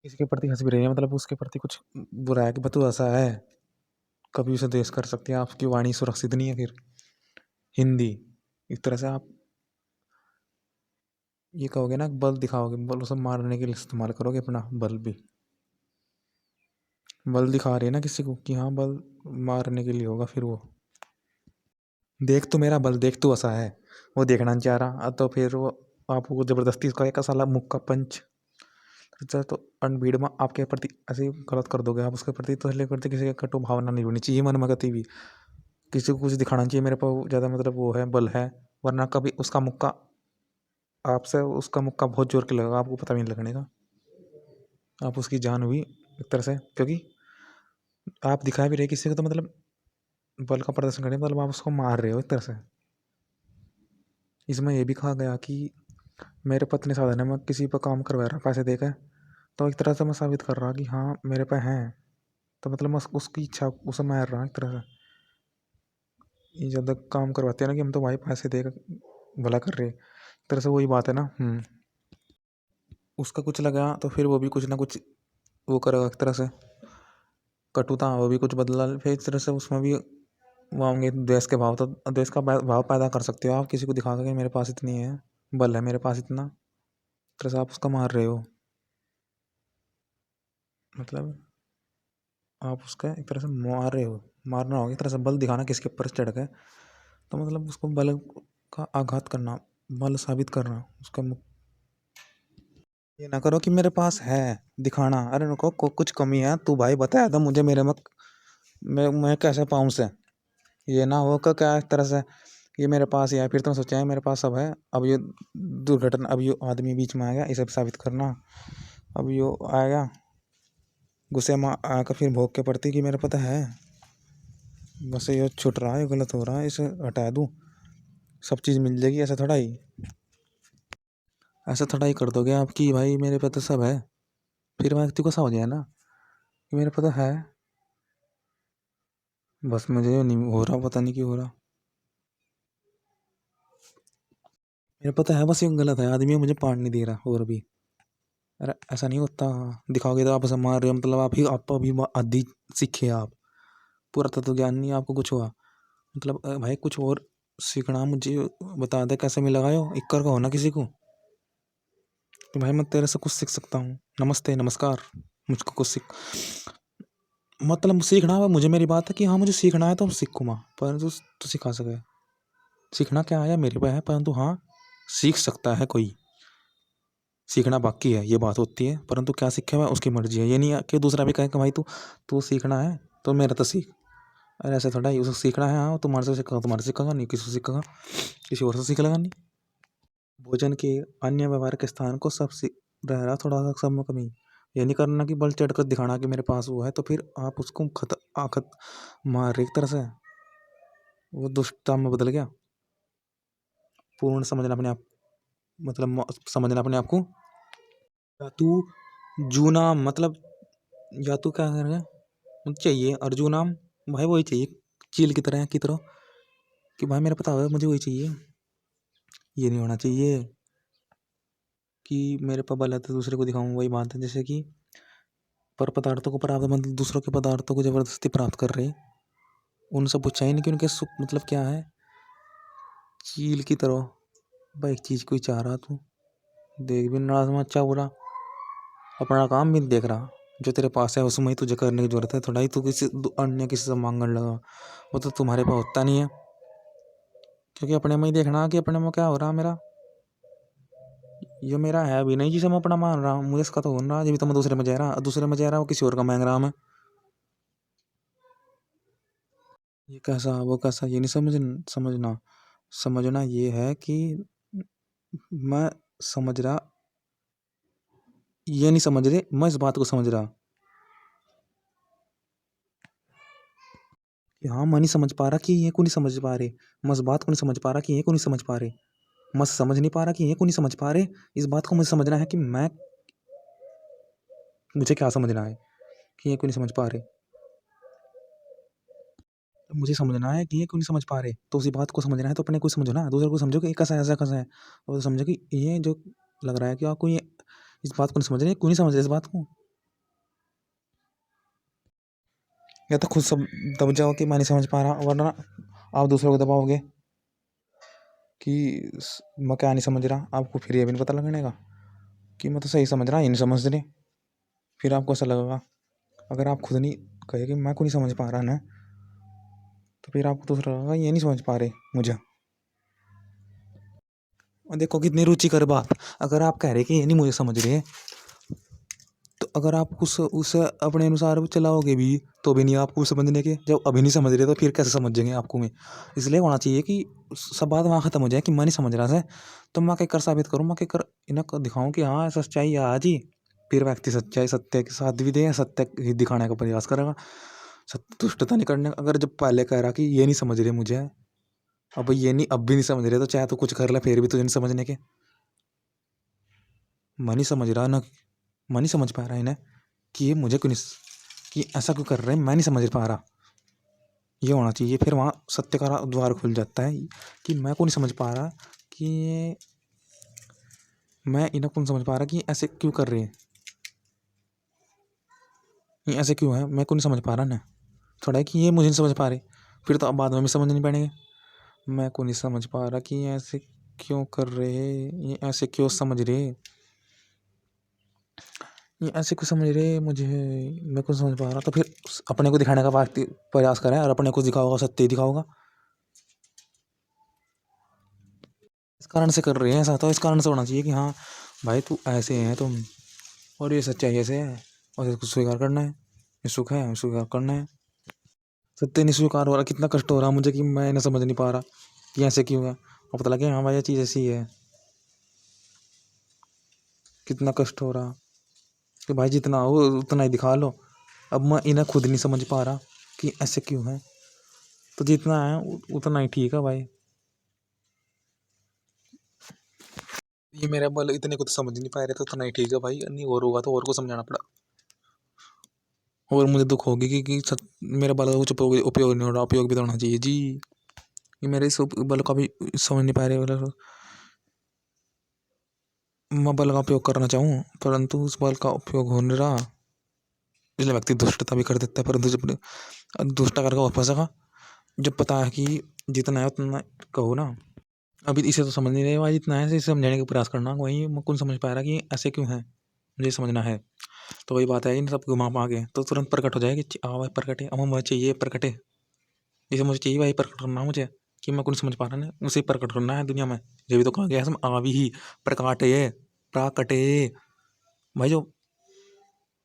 किसी के प्रति हँस भी रही है, मतलब उसके प्रति कुछ बुरा है कि बतू ऐसा है, कभी उसे द्वेष कर सकती है, आपकी वाणी सुरक्षित नहीं है फिर। हिंदी, एक तरह से आप ये कहोगे ना, बल दिखाओगे, बल उसे मारने के लिए इस्तेमाल करोगे अपना बल भी। बल दिखा रही है ना किसी को कि हाँ बल मारने के लिए होगा, फिर वो देख तू मेरा बल देख तू ऐसा है, वो देखना नहीं चाह रहा, तो फिर वो आपको जबरदस्ती उसका एक साला मुक्का पंच। अच्छा, तो भीड़ में आपके प्रति ऐसे ही गलत कर दोगे आप उसके प्रति, तो इसलिए करते किसी की कटु भावना नहीं होनी चाहिए मन में कभी भी। किसी को कुछ दिखाना चाहिए मेरे पास ज़्यादा मतलब वो है, बल है, वरना कभी उसका मुक्का आपसे, उसका मुक्का बहुत जोर के लगेगा, आपको पता भी नहीं लगने का। आप उसकी जान हुई एक तरह से, क्योंकि आप दिखा भी रहे किसी को, तो मतलब बल का प्रदर्शन करें, मतलब आप उसको मार रहे हो एक तरह से। इसमें यह भी कहा गया कि मेरे पत्नी साधन है, मैं किसी पर काम करवा रहा पैसे देकर, तो एक तरह से मैं साबित कर रहा कि हाँ मेरे पे हैं, तो मतलब मैं उसकी इच्छा उसे मार रहा एक तरह से। ये ज़्यादा काम करवाते हैं ना कि हम तो भाई पैसे देकर भला कर रहे, एक तरह से वही बात है ना। उसका कुछ लगा तो फिर वो भी कुछ ना कुछ वो करेगा एक तरह से, कटुता वो भी कुछ बदला, फिर इस तरह से उसमें भी वो होंगे द्वेष के भाव, तो द्वेष का भाव पैदा कर सकते हो आप किसी को दिखा कर कि मेरे पास इतनी है, बल है मेरे पास इतना, तरह से आप उसका मार रहे हो, मतलब आप उसका एक तरह से मार रहे हो। मारना होगा एक तरह से, बल दिखाना किसके ऊपर चढ़ गए, तो मतलब उसको बल का आघात करना, बल साबित करना उसका ये ना करो कि मेरे पास है दिखाना, अरे रुको कुछ कमी है तू भाई बताया था मुझे, मेरे में मैं कैसे पाऊँ से, ये ना हो क्या एक तरह से ये मेरे पास ही है, फिर तुम सोचा है मेरे पास सब है, अब ये दुर्घटना, अब ये आदमी बीच में आएगा इसे साबित करना, अब ये आएगा गुस्से में आकर फिर भोग के पड़ती कि मेरे पता है, बस ये छुट रहा है, ये गलत हो रहा है, इसे हटा दूँ सब चीज़ मिल जाएगी, ऐसा थोड़ा ही कर दोगे आप कि भाई मेरे पे तो सब है, फिर व्यक्ति को सा हो जाए ना कि मेरे पे तो है, बस मुझे नहीं हो रहा, पता नहीं क्यों हो रहा, मेरे पता है बस ये गलत है, आदमी मुझे पार नहीं दे रहा और भी। अरे ऐसा नहीं होता, दिखाओगे तो आप ऐसा मार रहे हो, मतलब आप अभी आदि सीखे आप, पूरा तत्व ज्ञान नहीं आपको कुछ हुआ, मतलब भाई कुछ और सीखना मुझे बता दे, कैसे मिला लगायो इक्कर का होना किसी को कि भाई मैं तेरे से कुछ सीख सकता हूँ, नमस्ते नमस्कार, मुझको कुछ सीख, मतलब सीखना है मुझे, मेरी बात है कि हाँ मुझे सीखना है तो सीखूंगा, परंतु तो सिखा सके, सीखना क्या है मेरे पे है, परंतु हाँ सीख सकता है कोई, सीखना बाकी है ये बात होती है, परंतु क्या सीखे हुआ उसकी मर्जी है, ये नहीं है कि दूसरा भी कहे कि भाई तू तू सीखना है तो मेरा तो सीख, अरे ऐसे थोड़ा ही उसे सीखना है, हाँ तुम्हारे से सीखा तुम्हारे सीखेगा नहीं, किसी से सीखेगा किसी और से सीख लेगा नहीं। भोजन के अन्य व्यवहार के स्थान को सब रह रहा थोड़ा सा सब में कमी, ये नहीं करना कि बल चढ़ कर दिखाना कि मेरे पास वो है, तो फिर आप उसको आखत मार एक तरह से, वो दुष्टता में बदल गया। पूर्ण समझना अपने आप, मतलब समझना अपने आप को, या तू जूना मतलब, या तू क्या कर रहा है, मुझे चाहिए अर्जुनाम, भाई वही चाहिए, चील की तरह कि भाई मेरा पता है मुझे वही चाहिए, ये नहीं होना चाहिए कि मेरे पर बल है तो दूसरे को दिखाऊं, वही बात है जैसे कि पर पदार्थों को प्राप्त, मतलब दूसरों के पदार्थों को जबरदस्ती प्राप्त कर रहे, उनसे पूछा ही नहीं कि उनके सुख मतलब क्या है, चील की तरह भाई एक चीज कोई चाह रहा, तू देख भी नाराज में अच्छा बुरा, अपना काम भी नहीं देख रहा, जो तेरे पास है उसमें ही तुझे करने की जरूरत है, थोड़ा ही तू किसी अन्य किसी से मांगने लगा, वो तो तुम्हारे पास होता नहीं है, क्योंकि अपने में ही देखना कि अपने में क्या हो रहा मेरा, ये मेरा है भी नहीं जिसे मैं अपना मान रहा हूँ, मुझे इसका तो हो रहा है, जब तो मैं दूसरे में जा रहा, दूसरे में जा रहा वो किसी और का मांग रहा मैं, ये कैसा वो कैसा, ये नहीं समझना, समझना ये है कि मैं समझ रहा, ये नहीं समझ रहे, मैं इस बात को समझ रहा कि हाँ मैं नहीं समझ पा रहा कि ये को नहीं समझ पा रहे, मैं इस बात को नहीं समझ पा रहा कि ये को नहीं समझ पा रहे, मैं समझ नहीं पा रहा कि ये को नहीं समझ पा रहे, इस बात को मुझे समझना है कि मैं, मुझे क्या समझना है कि ये को नहीं समझ पा रहे, मुझे समझना है कि ये क्यों नहीं समझ पा रहे, तो उसी बात को समझना है तो अपने को समझो ना, दूसरे को समझो कि ये कैसा है ऐसा कैसा है, और समझो कि ये जो लग रहा है कि आपको ये इस बात को नहीं समझ रहे, क्यों नहीं समझ रहे इस बात को, या तो खुद सब दब जाओ कि मैं नहीं समझ पा रहा, वरना आप दूसरों को दबाओगे कि मैं क्या नहीं समझ रहा, आपको फिर ये भी नहीं पता लगने का कि मैं तो सही समझ रहा, ये नहीं समझ रहे। फिर आपको ऐसा लगेगा, अगर आप खुद नहीं कहे कि मैं को नहीं समझ पा रहा ना, तो फिर आपको दूसरा लगेगा ये नहीं समझ पा रहे मुझे। और देखो कितनी रुचिकर बात, अगर आप कह रहे कि ये नहीं मुझे समझ रहे, तो अगर आप उस अपने अनुसार चलाओगे भी तो भी नहीं आपको समझने के, जब अभी नहीं समझ रहे तो फिर कैसे समझेंगे आपको में। इसलिए होना चाहिए कि सब बात वहाँ ख़त्म हो जाए कि मैं नहीं समझ रहा से, तो मैं क्या कर साबित करूँ, मैं क्या कर इन्हें दिखाऊँ कि हाँ सच्चाई है आज ही। फिर व्यक्ति सच्चाई सत्य के साथ भी दे, सत्य ही दिखाने का प्रयास करेगा, दुष्टता नहीं करने। अगर जब पहले कह रहा कि ये नहीं समझ रहे मुझे, अब ये नहीं अब भी नहीं समझ रहे, तो चाहे तो कुछ कर ले फिर भी तुझे नहीं समझने के। मैं नहीं समझ रहा ना, मैं नहीं समझ पा रहा इन्हें कि ये मुझे क्यों नहीं, कि ऐसा क्यों कर रहे हैं, मैं नहीं समझ पा रहा। ये होना चाहिए, फिर वहाँ सत्य का द्वार खुल जाता है कि मैं को नहीं समझ पा रहा कि मैं इन्हें कौन समझ पा रहा कि ऐसे क्यों कर रहे हैं, ये ऐसे क्यों है, मैं को नहीं समझ पा रहा ना। थोड़ा है कि ये मुझे नहीं समझ पा रहे, फिर तो अब बाद में भी समझ नहीं पड़ेंगे। मैं को नहीं समझ पा रहा कि ये ऐसे क्यों कर रहे हैं, ये ऐसे क्यों समझ रहे, ये ऐसे क्यों समझ रहे मुझे, मैं को समझ पा रहा। तो फिर अपने को दिखाने का प्रयास करें, और अपने को दिखाओगा सत्य ही दिखाओगा। इस कारण से कर रहे हैं ऐसा, तो इस कारण से होना चाहिए कि हाँ भाई तू ऐसे है तुम, और ये सच्चाई ऐसे है, और इसको स्वीकार करना है, ये सुख है स्वीकार करना है। सत्य नहीं स्वीकार हो रहा, कितना कष्ट हो रहा मुझे कि मैं इन्हें समझ नहीं पा रहा कि ऐसे क्यों है, और पता लगे हाँ भाई ये चीज़ ऐसी है। कितना कष्ट हो रहा कि भाई जितना हो उतना ही दिखा लो। अब मैं इन्हें खुद नहीं समझ पा रहा कि ऐसे क्यों है, तो जितना है उतना ही ठीक है भाई। ये मेरा बल इतने को तो समझ नहीं पा रहे, तो उतना ही ठीक है भाई, नहीं और होगा तो और को समझाना पड़ा, और मुझे दुख होगी कि मेरा बल का कुछ उपयोग नहीं हो रहा, उपयोग भी तो होना चाहिए जी। ये मेरे इस बल का भी समझ नहीं पा रहे, मतलब मैं बल का उपयोग करना चाहूँ परंतु उस बल का उपयोग हो नहीं रहा, इसलिए व्यक्ति दुष्टता भी कर देता है। परंतु जब दुष्टता करके वापस आएगा, जब पता है कि जितना है उतना कहो ना। अभी इसे तो समझ नहीं रहे भाई, जितना है इसे समझाने का प्रयास करना, वही मैं कौन समझ पा रहा कि ऐसे क्यों है, मुझे समझना है। तो वही बात है, इन सब घुमा पा के तो तुरंत प्रकट हो जाएगी, हाँ भाई प्रकटे, अब मुझे चाहिए प्रकटे, जैसे मुझे चाहिए भाई प्रकट करना मुझे कि मैं कौन समझ पा रहा ना, उसे प्रकट करना है दुनिया में। ये भी तो कहा गया है आवी ही प्रकाटे प्राकटे, भाई जो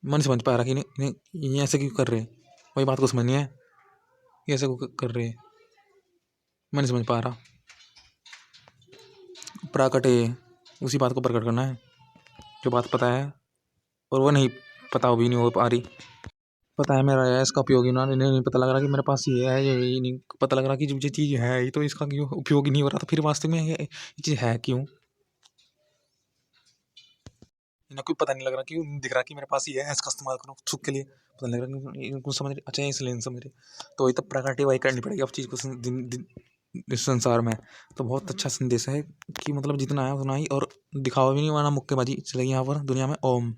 मैं नहीं समझ पा रहा कि ये ऐसे क्यों कर रहे हैं, वही बात को समझनी है, ये ऐसे क्यों कर रहे हैं, मैं नहीं समझ पा रहा। प्राकटे, उसी बात को प्रकट करना है जो बात पता है, और वो नहीं पता भी नहीं हो पा रही। पता है मेरा है इसका उपयोग ही ना, इन्हें नहीं पता लग रहा कि मेरे पास ये है, ये नहीं पता लग रहा कि जो ये चीज़ है ये तो इसका क्यों उपयोग ही नहीं हो रहा, तो फिर वास्तव में ये चीज़ है क्यों, इन्हें कोई पता नहीं लग रहा, क्यों नहीं दिख रहा कि मेरे पास ये है, इसका इस्तेमाल करो सुख के लिए, पता नहीं लग रहा कि इनको समझ रहे, अच्छा इसलिए नहीं समझ रहे। तो वही तो प्रकट वही करनी पड़ेगी अब चीज़ को इस संसार में। तो बहुत अच्छा संदेश है कि मतलब जितना है उतना ही, और दिखावा भी नहीं, वरना मुक्केबाजी चलेगी यहाँ पर दुनिया में। ओम।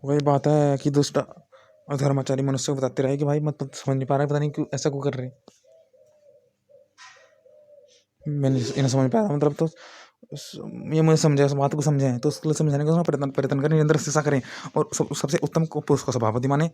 वही बात है कि दुष्ट और धर्माचारी मनुष्य को बताते रहे कि भाई मत समझ नहीं पा रहा है, पता नहीं क्यों ऐसा क्यों कर रहे हैं, मैं नहीं इन्हें समझ पा रहा, मतलब तो ये मुझे समझे, उस बात को समझे हैं, तो उसके लिए समझाने का प्रयत्न प्रयत्न करें, निरंतर शिक्षा करें, और सबसे उत्तम को पुरुष का सभापति माने।